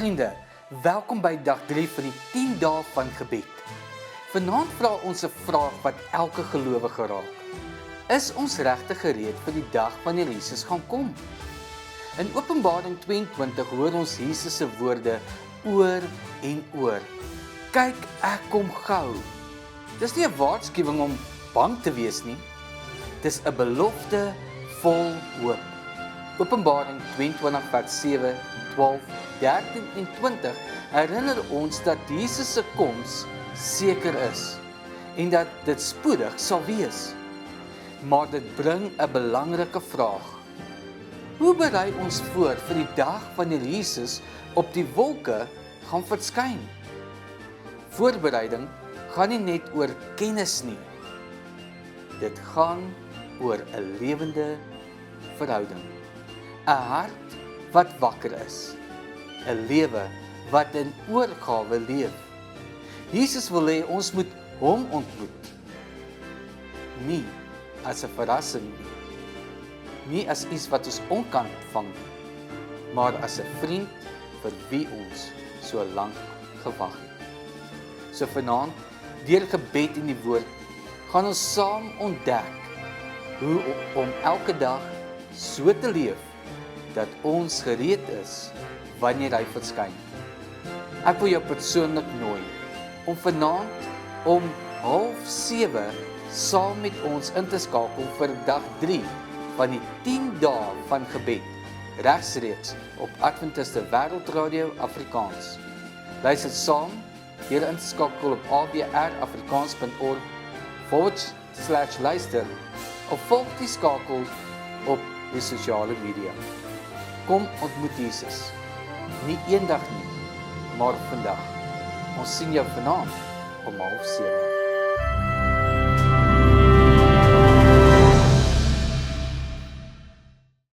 Vriende, welkom by dag 3 van die 10 dae van gebed. Vanaand vra ons 'n vraag wat elke gelowige raak. Is ons regtig gereed vir die dag wanneer Jesus gaan kom? In Openbaring 22 hoor ons Jesus se woorde oor en oor. Kyk, ek kom gou. Dis nie 'n waarskuwing om bang te wees nie. Dis 'n belofte vol hoop. Openbaring 22 vers 7, 12, 13 en 20 herinner ons dat Jesus se koms seker is en dat dit spoedig sal wees. Maar dit bring 'n belangrike vraag. Hoe berei ons voor vir die dag wanneer Jesus op die wolke gaan verskyn? Voorbereiding gaan nie net oor kennis nie. Dit gaan oor 'n lewende verhouding. 'n Hart wat wakker is. 'n Lewe wat in oorgawe leef. Jesus wil hê ons moet hom ontmoet. Nie as 'n verrassing nie. Nie as iets wat ons onkant vang nie, maar as 'n vriend vir wie ons so lank gewag het. So vanaand, deur gebed en die woord, gaan ons saam ontdek hoe om elke dag so te leef dat ons gereed is wanneer hy verskyn. Ek wil jou persoonlik nooi om vanaand om 6:30 saam met ons in te skakel vir dag 3 van die 10 dae van gebed, regsreeks op Adventiste Wêreldradio Afrikaans. Luister saam, deur in te skakel op awrafrikaans.org/luister of volg die skakel op die sosiale media. Kom ontmoet Jesus. Nie eendag nie, maar vandag. Ons sien jou vanaand om 6:30.